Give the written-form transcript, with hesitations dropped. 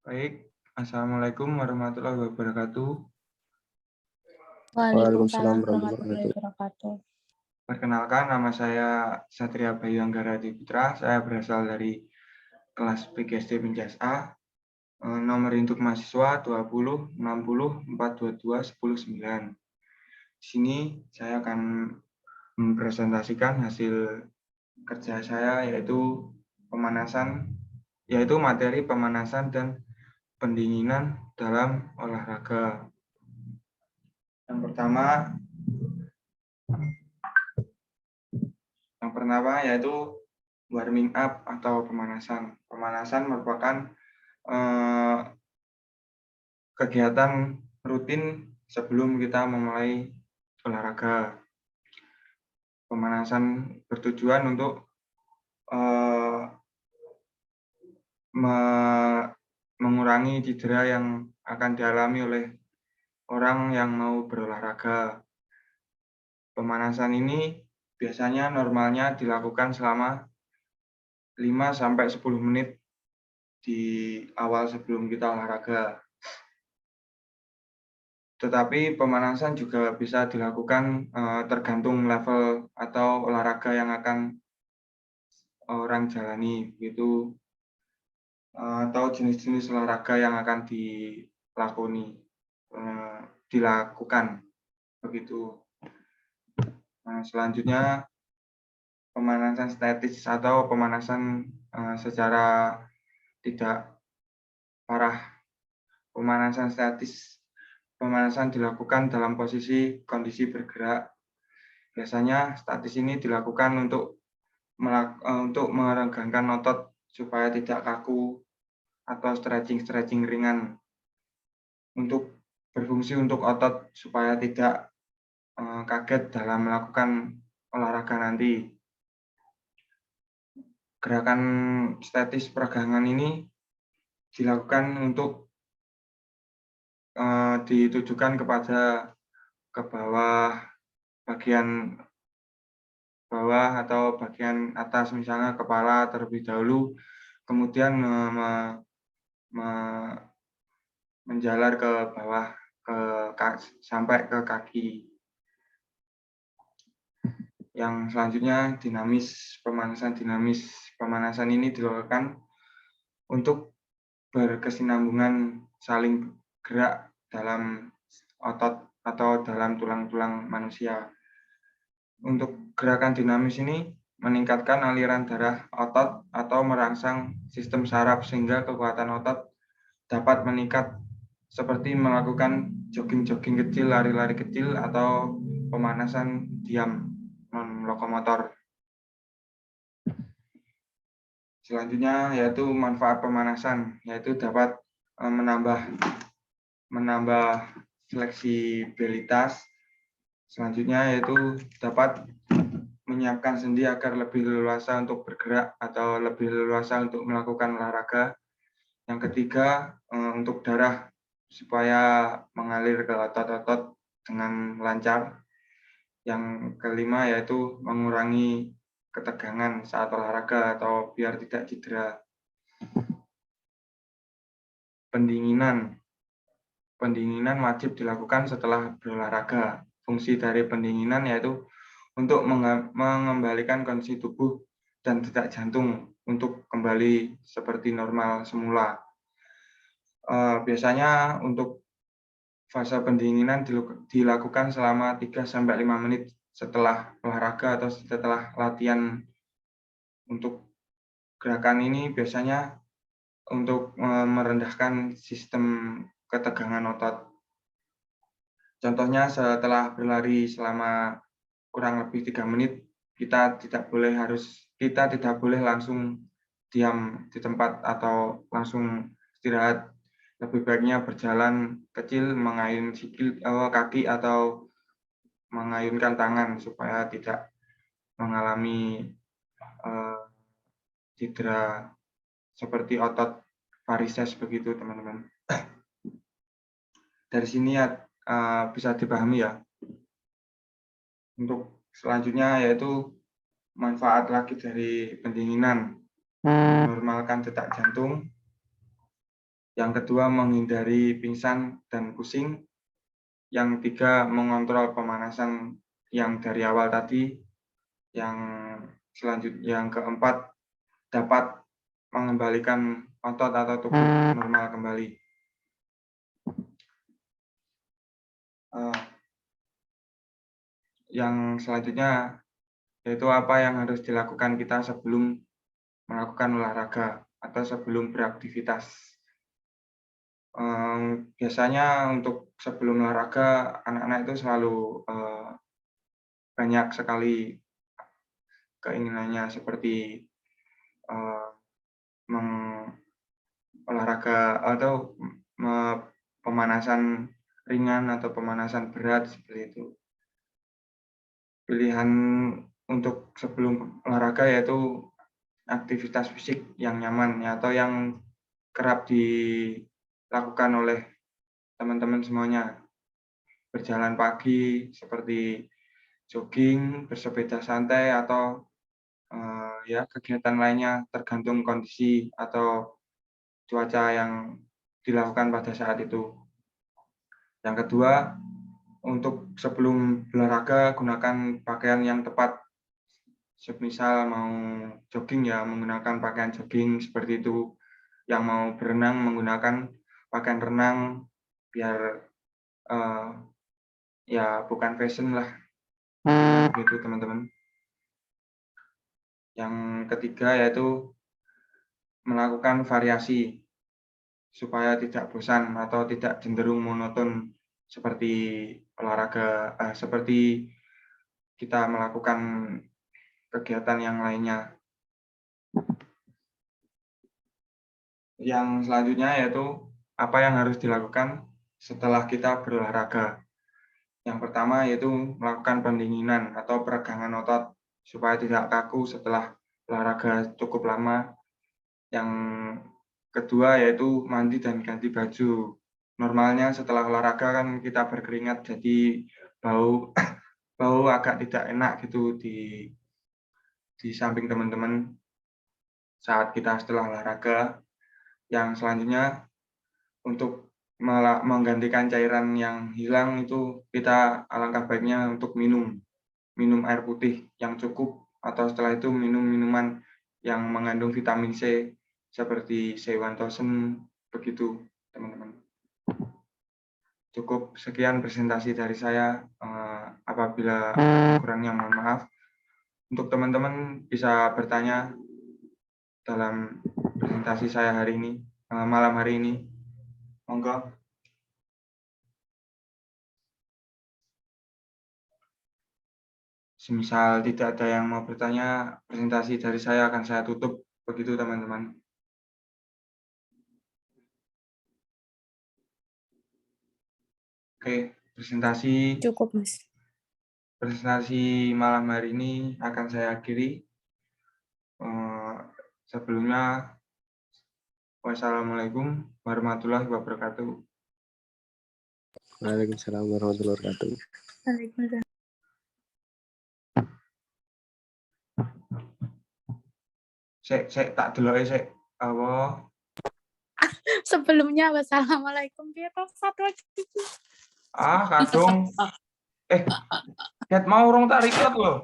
Baik, Assalamualaikum warahmatullahi wabarakatuh. Waalaikumsalam Waalaikumsalam warahmatullahi warahmatullahi wabarakatuh. wabarakatuh. Perkenalkan, nama saya Satria Bayu Anggara Putra. Saya berasal dari kelas PGSD Pinjas A. Nomor induk mahasiswa 20 60 422 10 9. Di sini saya akan mempresentasikan hasil kerja saya yaitu materi pemanasan dan pendinginan dalam olahraga. Yang pertama yaitu warming up atau pemanasan. Pemanasan merupakan kegiatan rutin sebelum kita memulai olahraga. Pemanasan bertujuan untuk mengurangi cedera yang akan dialami oleh orang yang mau berolahraga. Pemanasan ini biasanya normalnya dilakukan selama 5-10 menit di awal sebelum kita olahraga. Tetapi pemanasan juga bisa dilakukan tergantung level atau olahraga yang akan orang jalani, begitu, atau jenis-jenis olahraga yang akan dilakukan, begitu. Selanjutnya pemanasan statis atau pemanasan secara tidak parah. Pemanasan statis. Pemanasan dilakukan dalam kondisi bergerak. Biasanya statis ini dilakukan untuk meregangkan otot supaya tidak kaku atau stretching ringan. Untuk berfungsi untuk otot supaya tidak kaget dalam melakukan olahraga nanti. Gerakan statis peregangan ini dilakukan untuk ditujukan ke bagian bawah atau bagian atas, misalnya kepala terlebih dahulu, kemudian menjalar ke bawah sampai ke kaki. Yang selanjutnya pemanasan dinamis. Pemanasan ini dilakukan untuk berkesinambungan saling gerak dalam otot atau dalam tulang-tulang manusia. Untuk gerakan dinamis ini meningkatkan aliran darah otot atau merangsang sistem saraf sehingga kekuatan otot dapat meningkat, seperti melakukan jogging-jogging kecil, lari-lari kecil, atau pemanasan diam non-lokomotor. Selanjutnya yaitu manfaat pemanasan, yaitu dapat menambah fleksibilitas. Selanjutnya yaitu dapat menyiapkan sendi agar lebih leluasa untuk bergerak atau lebih leluasa untuk melakukan olahraga. Yang ketiga, untuk darah supaya mengalir ke otot-otot dengan lancar. Yang kelima yaitu mengurangi ketegangan saat olahraga atau biar tidak cedera. Pendinginan wajib dilakukan setelah berolahraga. Fungsi dari pendinginan yaitu untuk mengembalikan kondisi tubuh dan detak jantung untuk kembali seperti normal semula. Biasanya untuk fase pendinginan dilakukan selama 3-5 menit setelah olahraga atau setelah latihan. Untuk gerakan ini biasanya untuk merendahkan sistem ketegangan otot. Contohnya setelah berlari selama kurang lebih 3 menit, kita tidak boleh langsung diam di tempat atau langsung istirahat. Lebih baiknya berjalan kecil, mengayun kaki atau mengayunkan tangan supaya tidak mengalami cedera seperti otot varises, begitu teman-teman. Dari sini ya bisa dipahami ya. Untuk selanjutnya yaitu manfaat lagi dari pendinginan, menormalkan detak jantung, Yang kedua, menghindari pingsan dan pusing. Yang tiga, mengontrol pemanasan yang dari awal tadi. Yang selanjutnya, yang keempat, dapat mengembalikan otot atau tubuh normal kembali. Yang selanjutnya yaitu apa yang harus dilakukan kita sebelum melakukan olahraga atau sebelum beraktivitas. Biasanya untuk sebelum olahraga, anak-anak itu selalu banyak sekali keinginannya seperti olahraga atau pemanasan ringan atau pemanasan berat seperti itu. Pilihan untuk sebelum olahraga yaitu aktivitas fisik yang nyaman atau yang kerap dilakukan oleh teman-teman semuanya. Berjalan pagi seperti jogging, bersepeda santai, atau ya kegiatan lainnya tergantung kondisi atau cuaca yang dilakukan pada saat itu. Yang kedua, untuk sebelum olahraga gunakan pakaian yang tepat. Semisal mau jogging ya menggunakan pakaian jogging seperti itu. Yang mau berenang menggunakan pakaian renang biar ya bukan fashion lah. Begitu teman-teman. Yang ketiga yaitu melakukan variasi supaya tidak bosan atau tidak cenderung monoton seperti olahraga, seperti kita melakukan kegiatan yang lainnya. Yang selanjutnya yaitu apa yang harus dilakukan setelah kita berolahraga. Yang pertama yaitu melakukan pendinginan atau peregangan otot supaya tidak kaku setelah olahraga cukup lama. Yang kedua yaitu mandi dan ganti baju. Normalnya setelah olahraga kan kita berkeringat, jadi bau agak tidak enak gitu di samping teman-teman saat kita setelah olahraga. Yang selanjutnya untuk menggantikan cairan yang hilang itu kita alangkah baiknya untuk minum air putih yang cukup, atau setelah itu minum minuman yang mengandung vitamin C seperti C1000 begitu teman-teman. Cukup sekian presentasi dari saya. Apabila kurangnya mohon maaf. Untuk teman-teman bisa bertanya dalam presentasi saya hari ini, malam hari ini. Monggo. Semisal tidak ada yang mau bertanya, presentasi dari saya akan saya tutup. Begitu teman-teman. Oke, Cukup, Mas. Presentasi malam hari ini akan saya akhiri. Sebelumnya, wassalamualaikum warahmatullahi wabarakatuh. Waalaikumsalam warahmatullahi wabarakatuh. Waalaikumsalam. Saya tak deloke sik. Apa? Sebelumnya wassalamualaikum. Dia satu lagi. Kadung. Ket mau urung tak record loh.